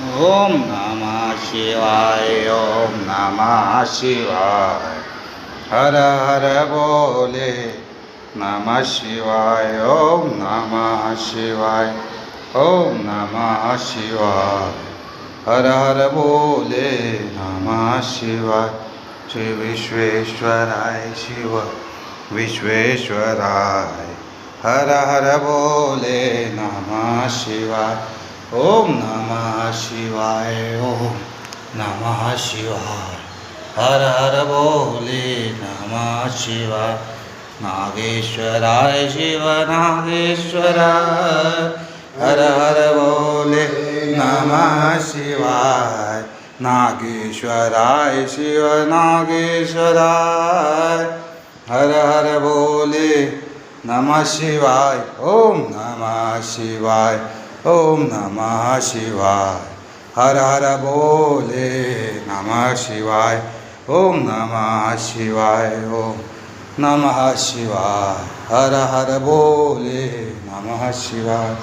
ओम नमः शिवाय। ओम नमः शिवाय। हर हर बोले नमः शिवाय। ओम नमः शिवाय। ओम नमः शिवाय। हर हर बोले नमः शिवाय। श्री विश्वेश्वराय शिव विश्वेश्वराय। हर हर बोले नमः शिवाय। ओम नमः शिवाय। ओम नमः शिवाय। हर हर बोले नमः शिवाय। नागेश्वराय शिव नागेश्वराय। हर हर बोले नमः शिवाय। नागेश्वराय शिव नागेश्वराय। हर हर बोले नमः शिवाय। ओम नमः शिवाय। ओम नमः शिवाय। हर हर बोले नमः शिवाय। ओम नमः शिवाय। ओम नमः शिवाय। हर हर बोले नमः शिवाय।